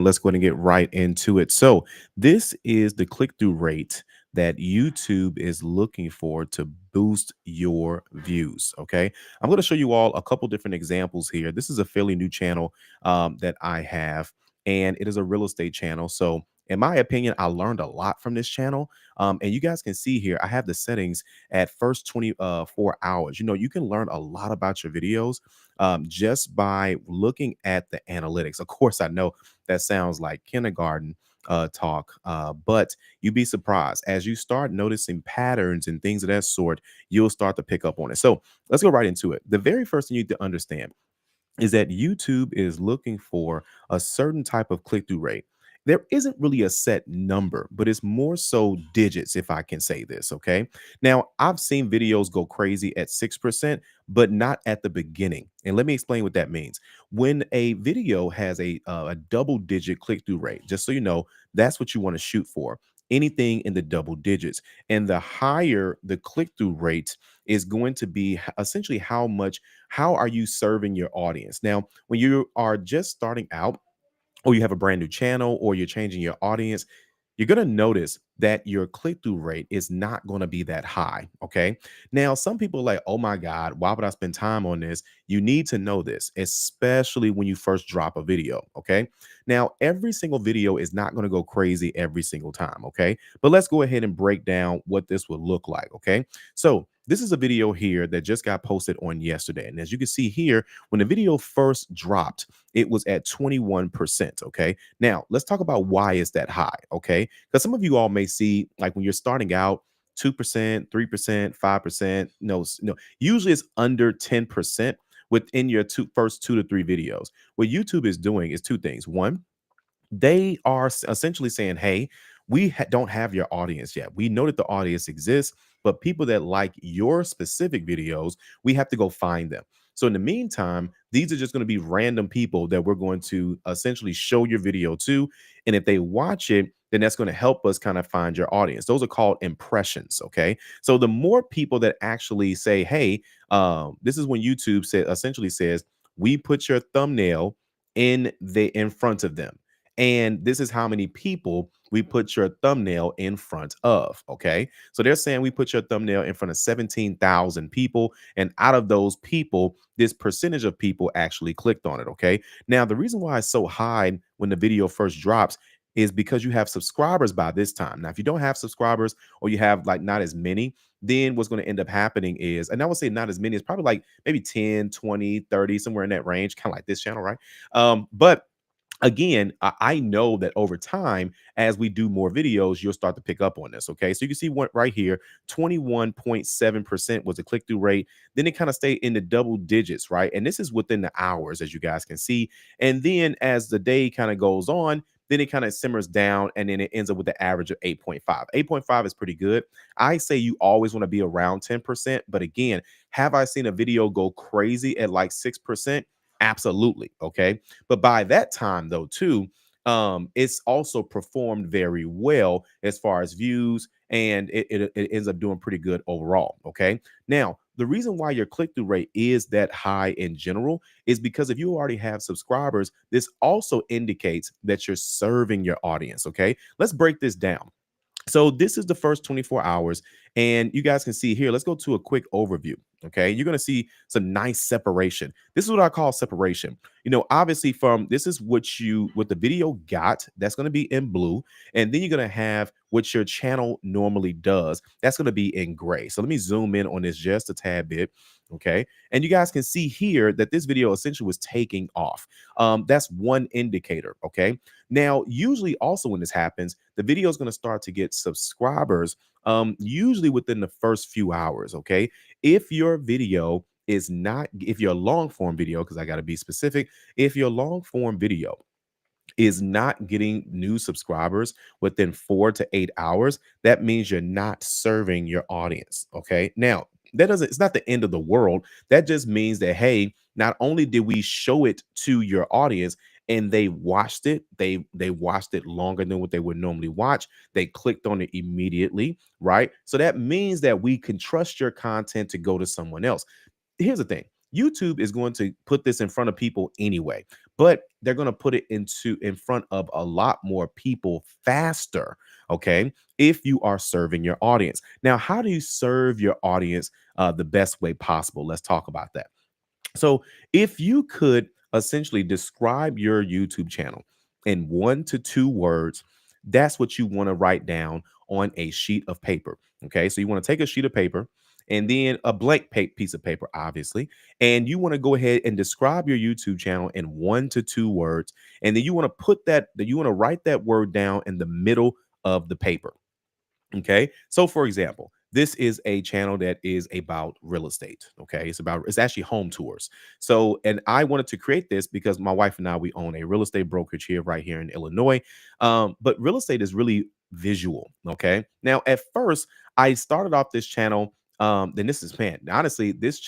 Let's go ahead and get right into it. So, this is the click through rate that YouTube is looking for to boost your views. Okay. I'm going to show you all a couple different examples here. This is a fairly new channel that I have, and it is a real estate channel. So, in my opinion, I learned a lot from this channel. And you guys can see here, I have the settings at first 24 hours. You can learn a lot about your videos just by looking at the analytics. Of course, I know that sounds like kindergarten talk, but you'd be surprised as you start noticing patterns and things of that sort, you'll start to pick up on it. So let's go right into it. The very first thing you need to understand is that YouTube is looking for a certain type of click through rate. There isn't really a set number, but it's more so digits, if I can say this. Okay. Now, I've seen videos go crazy at 6%, but not at the beginning. And let me explain what that means. When a video has a double digit click through rate, just so you know, that's what you want to shoot for. Anything in the double digits. And the higher the click through rate is going to be essentially how are you serving your audience? Now, when you are just starting out, or you have a brand new channel, or you're changing your audience, you're going to notice that your click through rate is not going to be that high. Okay. Now, some people are like, oh my God, why would I spend time on this? You need to know this, especially when you first drop a video. Okay. Now, every single video is not going to go crazy every single time. Okay. But let's go ahead and break down what this would look like. Okay. So, this is a video here that just got posted on yesterday. And as you can see here, when the video first dropped, it was at 21%. Okay. Now, let's talk about why is that high. Okay. Because some of you all may see, like, when you're starting out, 2%, 3%, 5%. No, usually it's under 10% within your first 2 to 3 videos. What YouTube is doing is two things. One, they are essentially saying, hey, we don't have your audience yet. We know that the audience exists, but people that like your specific videos, we have to go find them. So in the meantime, these are just going to be random people that we're going to essentially show your video to. And if they watch it, then that's going to help us kind of find your audience. Those are called impressions. Okay. So the more people that actually say, hey, this is when YouTube essentially says, we put your thumbnail in front of them, and this is how many people we put your thumbnail in front of. Okay. So they're saying we put your thumbnail in front of 17,000 people. And out of those people, this percentage of people actually clicked on it. Okay. Now, the reason why it's so high when the video first drops is because you have subscribers by this time. Now, if you don't have subscribers, or you have like not as many, then what's going to end up happening is, and I would say not as many, it's probably like maybe 10, 20, 30, somewhere in that range, kind of like this channel, right? But again, I know that over time, as we do more videos, you'll start to pick up on this. Okay. So you can see one right here, 21.7% was the click through rate. Then it kind of stayed in the double digits, right? And this is within the hours, as you guys can see. And then as the day kind of goes on, then it kind of simmers down, and then it ends up with the average of 8.5. 8.5 is pretty good. I say you always want to be around 10%. But again, have I seen a video go crazy at like 6%? Absolutely. Okay. But by that time, though, too, it's also performed very well as far as views, and it ends up doing pretty good overall. Okay. Now, the reason why your click through rate is that high in general is because if you already have subscribers, this also indicates that you're serving your audience. Okay. Let's break this down. So this is the first 24 hours, and you guys can see here. Let's go to a quick overview. Okay, you're going to see some nice separation. This is what I call separation. Obviously, from this is what the video got. That's going to be in blue, and then you're going to have what your channel normally does. That's going to be in gray. So let me zoom in on this just a tad bit. Okay, and you guys can see here that this video essentially was taking off. That's one indicator. Okay, now usually also when this happens, the video is going to start to get subscribers usually within the first few hours. Okay, if your video is not, if your long form video, because I got to be specific, if your long form video is not getting new subscribers within 4 to 8 hours, that means you're not serving your audience. Okay. Now, it's not the end of the world. That just means that, hey, not only did we show it to your audience and they watched it, they watched it longer than what they would normally watch. They clicked on it immediately, right? So that means that we can trust your content to go to someone else. Here's the thing. YouTube is going to put this in front of people anyway. but they're going to put it into in front of a lot more people faster. Okay. If you are serving your audience. Now, how do you serve your audience the best way possible? Let's talk about that. So, if you could essentially describe your YouTube channel in 1 to 2 words, that's what you want to write down on a sheet of paper. Okay. So, you want to take a sheet of paper and then a blank piece of paper, obviously. And you want to go ahead and describe your YouTube channel in 1 to 2 words. And then you want to you want to write that word down in the middle of the paper. Okay. So, for example, this is a channel that is about real estate. Okay. It's actually home tours. So, and I wanted to create this because my wife and I, we own a real estate brokerage here, right here in Illinois. But real estate is really visual. Okay. Now, at first, I started off this channel. Then this is, man, honestly, this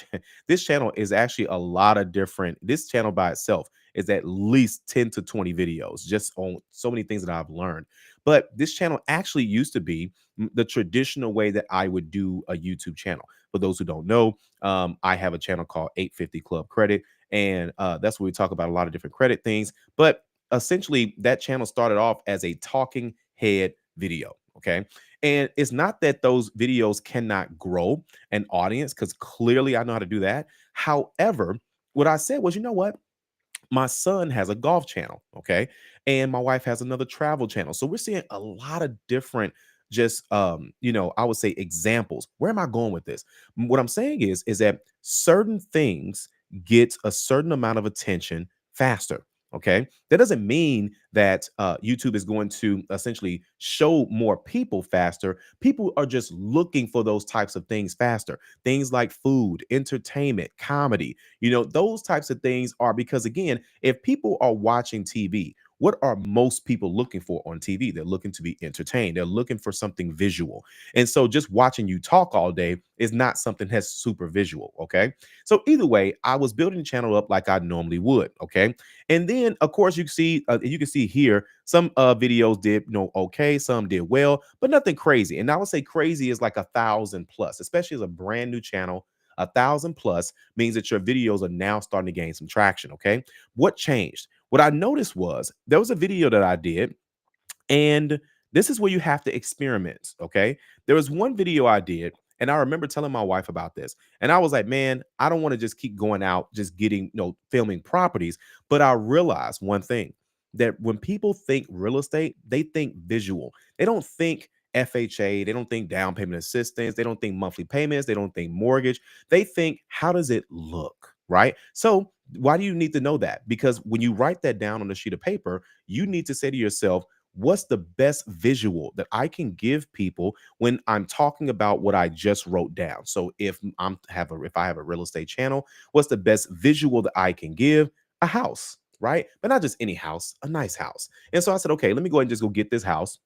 channel is actually a lot of different. This channel by itself is at least 10 to 20 videos just on so many things that I've learned. But this channel actually used to be the traditional way that I would do a YouTube channel. For those who don't know, I have a channel called 850 Club Credit, and that's where we talk about a lot of different credit things. But essentially, that channel started off as a talking head video. Okay. And it's not that those videos cannot grow an audience, because clearly I know how to do that. However, what I said was, you know what? My son has a golf channel, okay, and my wife has another travel channel. So we're seeing a lot of different, just I would say examples. Where am I going with this? What I'm saying is that certain things get a certain amount of attention faster. Okay, that doesn't mean that YouTube is going to essentially show more people faster. People are just looking for those types of things faster. Things like food, entertainment, comedy, those types of things are, because again, if people are watching TV, what are most people looking for on TV? They're looking to be entertained. They're looking for something visual. And so just watching you talk all day is not something that's super visual. Okay. So either way, I was building the channel up like I normally would. Okay. And then of course you can see here some videos did okay, some did well, but nothing crazy. And I would say crazy is like 1,000 plus, especially as a brand new channel. 1,000 plus means that your videos are now starting to gain some traction. Okay. What changed? What I noticed was there was a video that I did, and this is where you have to experiment. Okay. There was one video I did, and I remember telling my wife about this. And I was like, man, I don't want to just keep going out, just getting, filming properties. But I realized one thing, that when people think real estate, they think visual. They don't think FHA. They don't think down payment assistance. They don't think monthly payments. They don't think mortgage. They think, how does it look? Right. So, why do you need to know that? Because when you write that down on a sheet of paper, you need to say to yourself, what's the best visual that I can give people when I'm talking about what I just wrote down? So if I have a real estate channel, what's the best visual that I can give? A house, right? But not just any house, a nice house. And so I said, okay, let me go ahead and just go get this house.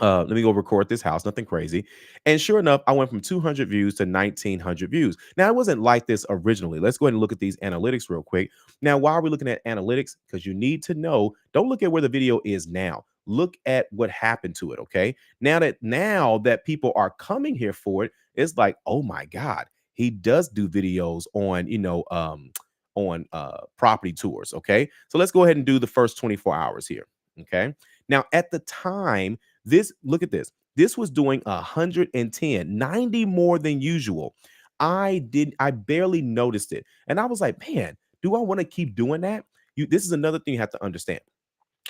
Let me go record this house, nothing crazy. And sure enough, I went from 200 views to 1,900 views. Now, it wasn't like this originally. Let's go ahead and look at these analytics real quick. Now, why are we looking at analytics? Because you need to know, don't look at where the video is now. Look at what happened to it, okay? Now that people are coming here for it, it's like, oh my God, he does do videos on, property tours, okay? So let's go ahead and do the first 24 hours here, okay? Now, at the time, look at this. This was doing 110, 90 more than usual. I barely noticed it. And I was like, man, do I want to keep doing that? This is another thing you have to understand,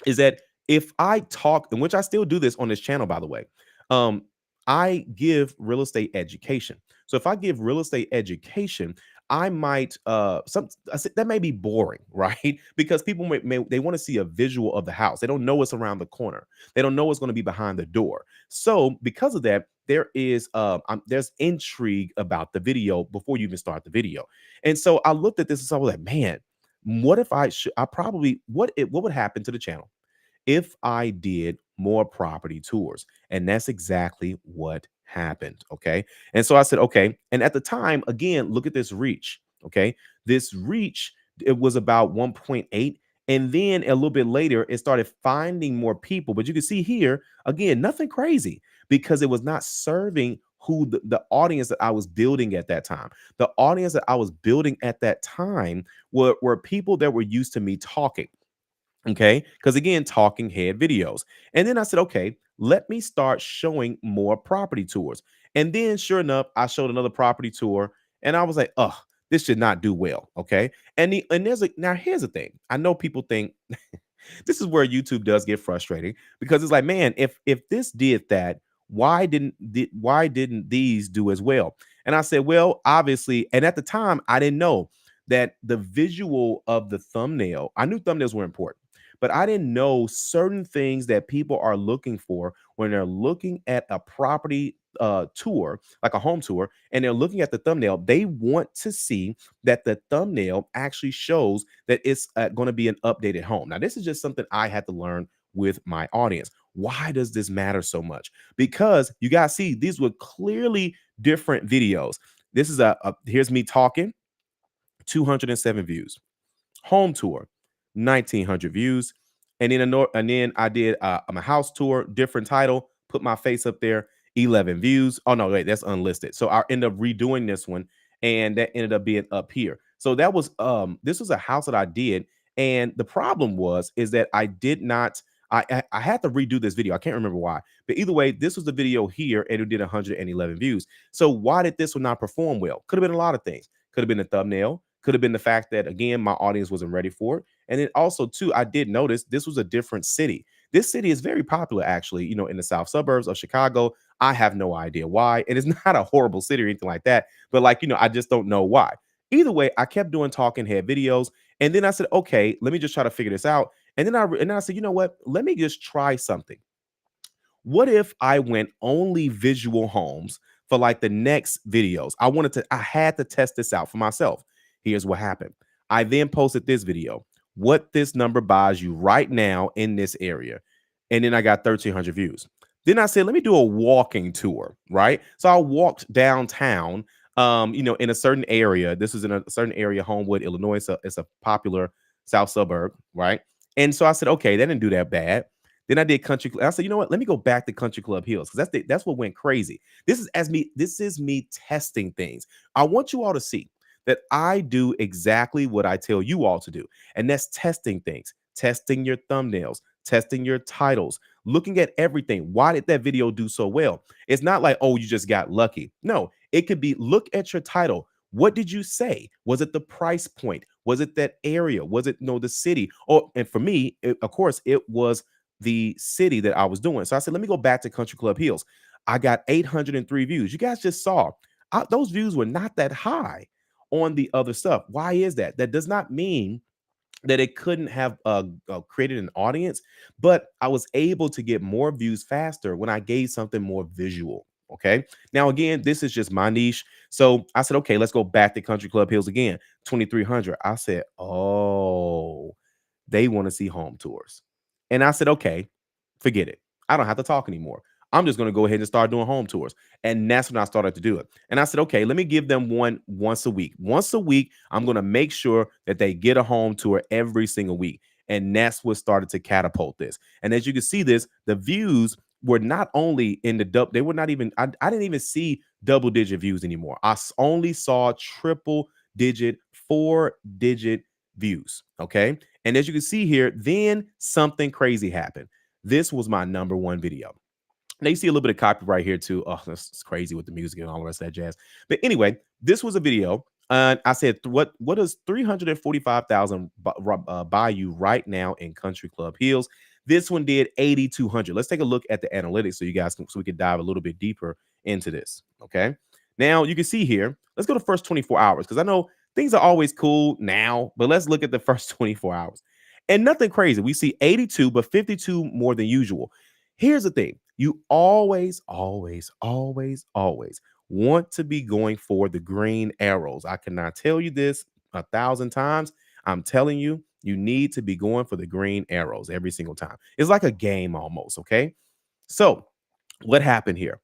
is that if I talk, and which I still do this on this channel, by the way, um, I give real estate education. So if I give real estate education, I might I said that may be boring, right? Because people they want to see a visual of the house. They don't know what's around the corner. They don't know what's going to be behind the door. So because of that, there's intrigue about the video before you even start the video. And so I looked at this and so I was like, man, what if I probably what would happen to the channel if I did more property tours? And that's exactly what happened. Okay. And so I said, okay. And at the time, again, look at this reach. Okay. This reach, it was about 1.8. And then a little bit later, it started finding more people. But you can see here, again, nothing crazy, because it was not serving who the audience that I was building at that time. The audience that I was building at that time were people that were used to me talking. Okay. Because again, talking head videos. And then I said, okay, let me start showing more property tours. And then sure enough, I showed another property tour and I was like, oh, this should not do well. Okay. And there's a now here's the thing. I know people think this is where YouTube does get frustrating because it's like, man, if this did that, why didn't these do as well? And I said, well, obviously, and at the time I didn't know that the visual of the thumbnail, I knew thumbnails were important, but I didn't know certain things that people are looking for when they're looking at a property tour, like a home tour, and they're looking at the thumbnail. They want to see that the thumbnail actually shows that it's going to be an updated home. Now, this is just something I had to learn with my audience. Why does this matter so much? Because you guys see, these were clearly different videos. This is here's me talking, 207 views. Home tour, 1,900 views. And then I did a house tour, different title, put my face up there, 11 views. Oh no, wait, that's unlisted. So I ended up redoing this one, and that ended up being up here. So that was this was a house that I did, and the problem was is that I did not. I had to redo this video. I can't remember why, but either way, this was the video here, and it did 111 views. So why did this one not perform well? Could have been a lot of things. Could have been the thumbnail. Could have been the fact that again my audience wasn't ready for it, and then also too I did notice this was a different city. This city is very popular actually, in the south suburbs of Chicago. I have no idea why. It is not a horrible city or anything like that, but I just don't know why. Either way, I kept doing talking head videos, and then I said, okay, let me just try to figure this out. And then I said, you know what? Let me just try something. What if I went only visual homes for like the next videos? I had to test this out for myself. Here's what happened. I then posted this video, what this number buys you right now in this area. And then I got 1,300 views. Then I said, let me do a walking tour, right? So I walked downtown, in a certain area. This is in a certain area, Homewood, Illinois. It's a popular south suburb, right? And so I said, okay, that didn't do that bad. Then I did country. I said, you know what? Let me go back to Country Club Hills because that's what went crazy. This is me testing things. I want you all to see that I do exactly what I tell you all to do, and that's testing things, testing your thumbnails, testing your titles, looking at everything. Why did that video do so well? It's not like, oh, you just got lucky. No, it could be look at your title. What did you say? Was it the price point? Was it that area? Was it the city? And for me, of course, it was the city that I was doing. So I said, let me go back to Country Club Hills. I got 803 views. You guys just saw those views were not that high on the other stuff. Why is that? That does not mean that it couldn't have created an audience, but I was able to get more views faster when I gave something more visual. Okay. Now, again, this is just my niche. So I said, okay, let's go back to Country Club Hills again, 2,300. I said, oh, they want to see home tours. And I said, okay, forget it. I don't have to talk anymore. I'm just going to go ahead and start doing home tours. And that's when I started to do it. And I said, okay, let me give them one once a week. Once a week, I'm going to make sure that they get a home tour every single week. And that's what started to catapult this. And as you can see this, the views were not only in the they were not even, I didn't even see double digit views anymore. Only saw triple digit, 4-digit views. Okay. And as you can see here, then something crazy happened. This was my number one video. Now you see a little bit of copyright here too. Oh, that's crazy with the music and all the rest of that jazz. But anyway, this was a video. And I said, what does 345,000 buy you right now in Country Club Hills? This one did 8,200. Let's take a look at the analytics so we can dive a little bit deeper into this. Okay. Now you can see here. Let's go to first 24 hours because I know things are always cool now, but let's look at the first 24 hours. And nothing crazy. We see 82, but 52 more than usual. Here's the thing. You always, always, always, always want to be going for the green arrows. I cannot tell you this 1,000 times. I'm telling you, you need to be going for the green arrows every single time. It's like a game almost. Okay. So what happened here?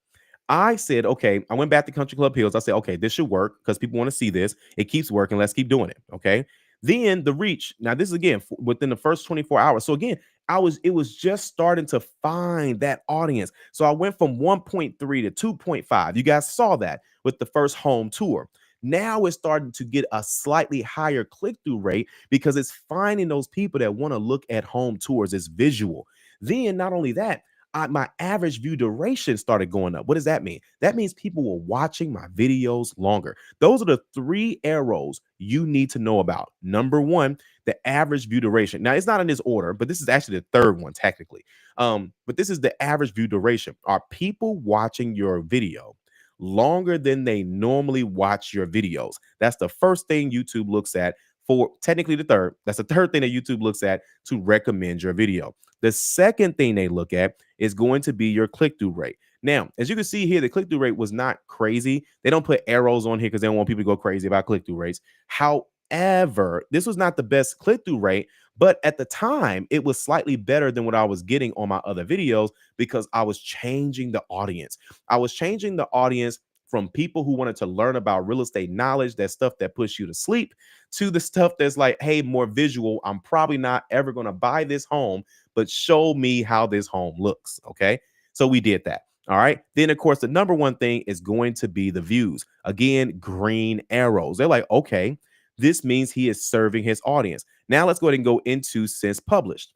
I said, okay, I went back to Country Club Hills. I said, okay, this should work because people want to see this. It keeps working. Let's keep doing it. Okay. Then the reach. Now, this is again within the first 24 hours. So again, it was just starting to find that audience. So I went from 1.3 to 2.5. You guys saw that with the first home tour. Now it's starting to get a slightly higher click-through rate because it's finding those people that want to look at home tours. It's visual. Then not only that, my average view duration started going up. What does that mean? That means people were watching my videos longer. Those are the three arrows you need to know about. Number one, the average view duration. Now, it's not in this order, but this is actually the third one technically. But this is the average view duration. Are people watching your video longer than they normally watch your videos? That's the first thing YouTube looks at, for technically the third. That's the third thing that YouTube looks at to recommend your video. The second thing they look at is going to be your click-through rate. Now, as you can see here, the click-through rate was not crazy. They don't put arrows on here because they don't want people to go crazy about click-through rates. However, this was not the best click-through rate, but at the time, it was slightly better than what I was getting on my other videos because I was changing the audience. I was changing the audience from people who wanted to learn about real estate knowledge, that stuff that puts you to sleep, to the stuff that's like, hey, more visual. I'm probably not ever going to buy this home, but show me how this home looks. Okay. So we did that. All right. Then, of course, the number one thing is going to be the views. Again, green arrows. They're like, okay, this means he is serving his audience. Now let's go ahead and go into since published.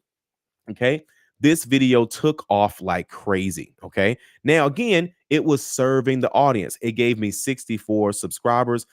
Okay. This video took off like crazy. Okay. Now, again, it was serving the audience. It gave me 64 subscribers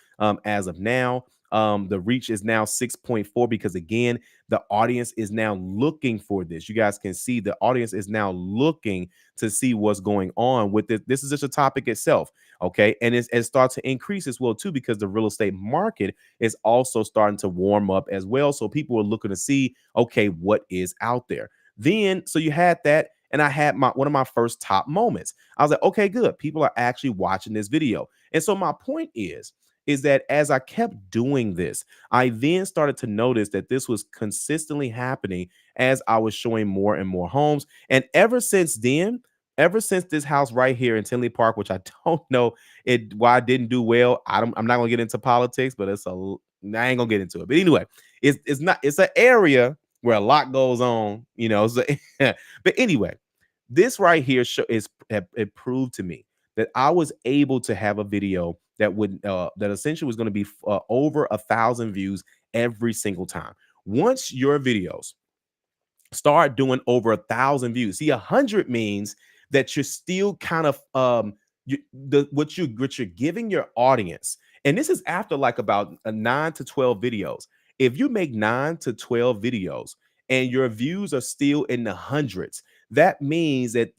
as of now. The reach is now 6.4 because, again, the audience is now looking for this. You guys can see the audience is now looking to see what's going on with it. This is just a topic itself. Okay. And it starts to increase as well, too, because the real estate market is also starting to warm up as well. So people are looking to see, okay, what is out there. Then, so you had that, and I had one of my first top moments. I was like, okay, good. People are actually watching this video. And so my point is that as I kept doing this, I then started to notice that this was consistently happening as I was showing more and more homes. And ever since then, ever since this house right here in Tinley Park, which I don't know why I didn't do well. I'm not gonna get into politics, but I ain't gonna get into it. But anyway, it's an area where a lot goes on, you know. So, but anyway, this right here it proved to me that I was able to have a video that essentially was going to be over 1,000 views every single time. Once your videos start doing over 1,000 views, see, 100 means that you're still kind of what you're giving your audience, and this is after like about 9 to 12 videos. If you make 9 to 12 videos and your views are still in the hundreds, that means that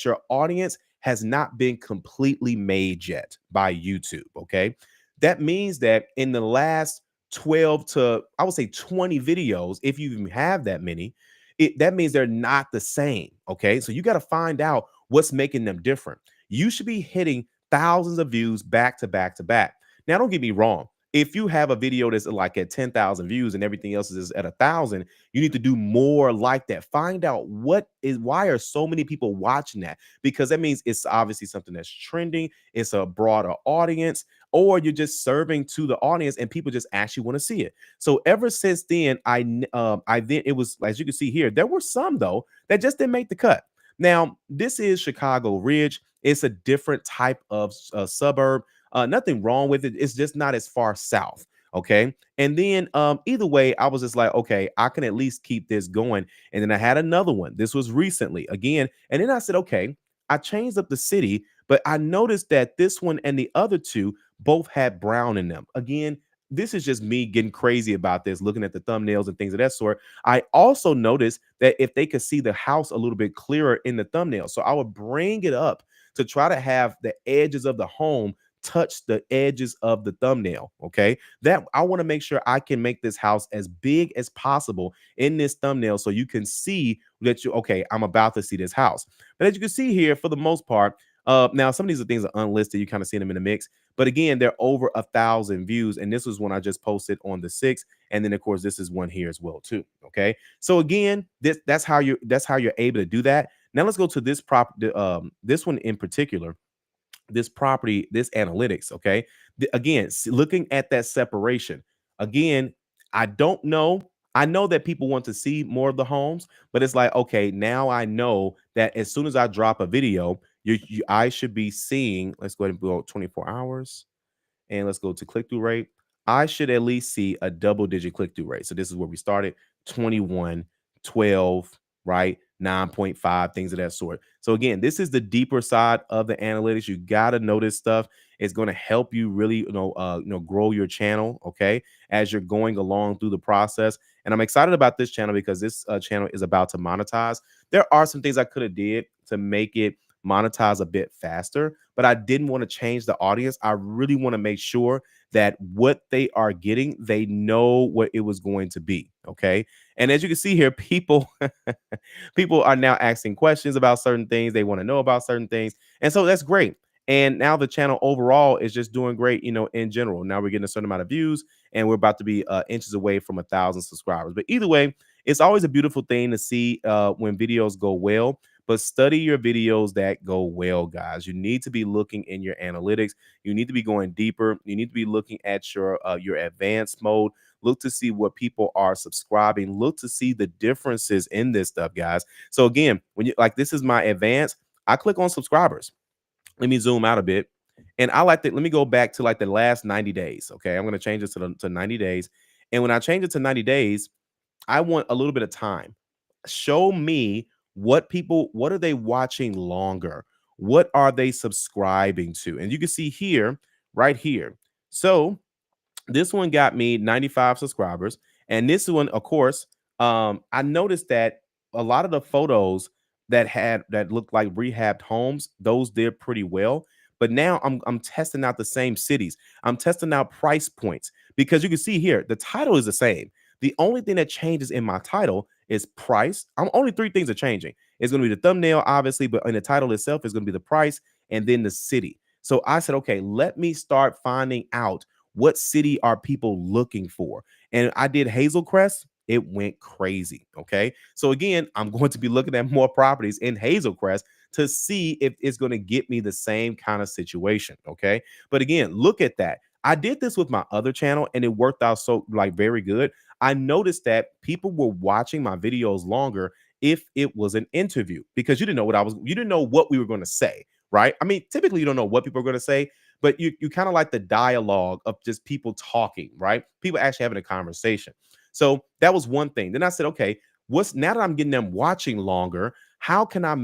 your audience has not been completely made yet by YouTube. Okay. That means that in the last 12 to, I would say, 20 videos, if you even have that many, that means they're not the same. Okay. So you got to find out what's making them different. You should be hitting thousands of views back to back to back. Now, don't get me wrong. If you have a video that's like at 10,000 views and everything else is at 1,000, you need to do more like that. Find out why are so many people watching that? Because that means it's obviously something that's trending. It's a broader audience, or you're just serving to the audience and people just actually want to see it. So ever since then, I then it was, as you can see here, there were some though that just didn't make the cut. Now, this is Chicago Ridge. It's a different type of suburb. Nothing wrong with it. It's just not as far south. Okay. And then either way, I was just like, okay, I can at least keep this going. And then I had another one. This was recently again. And then I said, okay, I changed up the city, but I noticed that this one and the other two both had brown in them. Again, this is just me getting crazy about this, looking at the thumbnails and things of that sort. I also noticed that if they could see the house a little bit clearer in the thumbnail, so I would bring it up to try to have the edges of the home touch the edges of the thumbnail. Okay. That I want to make sure I can make this house as big as possible in this thumbnail so you can see that okay, I'm about to see this house. But as you can see here, for the most part, now some of these are things are unlisted. You kind of see them in the mix. But again, they're over 1,000 views. And this was one I just posted on the 6th. And then of course, this is one here as well, too. Okay. So again, that's how you're able to do that. Now let's go to this one in particular, this property, this analytics. Okay. Again, looking at that separation. Again, I don't know. I know that people want to see more of the homes, but it's like, okay, now I know that as soon as I drop a video, I should be seeing, let's go ahead and go 24 hours. and let's go to click-through rate, I should at least see a double-digit click-through rate. So this is where we started, 21, 12, right? 9.5, things of that sort. So again, this is the deeper side of the analytics. You got to know this stuff. It's going to help you really, grow your channel, okay, as you're going along through the process. And I'm excited about this channel because this channel is about to monetize. There are some things I could have did to make it monetize a bit faster, but I didn't want to change the audience. I really want to make sure that what they are getting, they know what it was going to be. Okay. And as you can see here, people are now asking questions about certain things. They want to know about certain things. And so that's great. And now the channel overall is just doing great, in general. Now we're getting a certain amount of views and we're about to be inches away from 1,000 subscribers. But either way, it's always a beautiful thing to see when videos go well. But study your videos that go well, guys. You need to be looking in your analytics. You need to be going deeper. You need to be looking at your advanced mode. Look to see what people are subscribing. Look to see the differences in this stuff, guys. So again, when you like, this is my advanced. I click on subscribers. Let me zoom out a bit. And I like that. Let me go back to like the last 90 days. Okay. I'm going to change this to 90 days. And when I change it to 90 days, I want a little bit of time. Show me what are they watching longer? What are they subscribing to? And you can see here, right here. So this one got me 95 subscribers. And this one, of course, I noticed that a lot of the photos that looked like rehabbed homes, those did pretty well. But now I'm testing out the same cities. I'm testing out price points because you can see here the title is the same. The only thing that changes in my title is price. I'm only three things are changing. It's going to be the thumbnail, obviously, but in the title itself is going to be the price and then the city. So I said, okay, let me start finding out what city are people looking for? And I did Hazel Crest. It went crazy. Okay. So again, I'm going to be looking at more properties in Hazel Crest to see if it's going to get me the same kind of situation. Okay. But again, look at that. I did this with my other channel and it worked out so like very good. I noticed that people were watching my videos longer if it was an interview because you didn't know what we were going to say, right? I mean, typically you don't know what people are going to say, but you kind of like the dialogue of just people talking, right? People actually having a conversation. So that was one thing. Then I said, okay, what's now that I'm getting them watching longer, how can I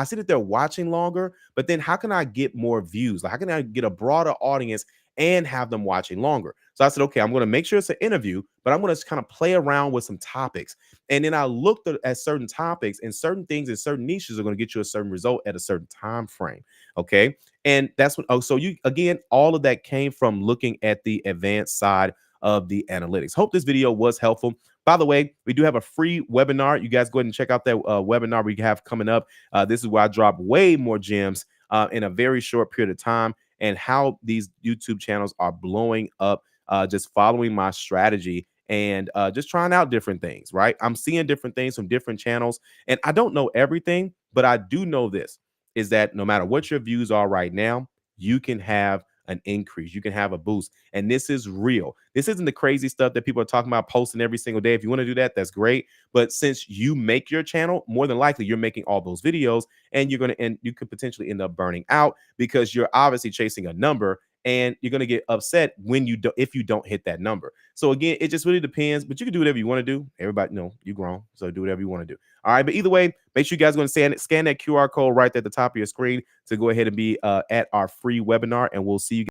see that they're watching longer, but then how can I get more views? Like, how can I get a broader audience and have them watching longer? So I said, okay, I'm going to make sure it's an interview, but I'm going to kind of play around with some topics. And then I looked at certain topics and certain things in certain niches are going to get you a certain result at a certain time frame. Okay. And that's what, so you, again, all of that came from looking at the advanced side of the analytics. Hope this video was helpful. By the way, we do have a free webinar. You guys go ahead and check out that webinar we have coming up. This is where I drop way more gems in a very short period of time and how these YouTube channels are blowing up, just following my strategy and just trying out different things, right? I'm seeing different things from different channels and I don't know everything, but I do know this is that no matter what your views are right now, you can have an increase. You can have a boost. And this is real. This isn't the crazy stuff that people are talking about posting every single day. If you want to do that, that's great. But since you make your channel, more than likely you're making all those videos and you could potentially end up burning out because you're obviously chasing a number and you're going to get upset when if you don't hit that number. So again, it just really depends, but you can do whatever you want to do. Everybody know you grown, so do whatever you want to do. All right, but either way, make sure you guys are going to scan that QR code right at the top of your screen to go ahead and be at our free webinar, and we'll see you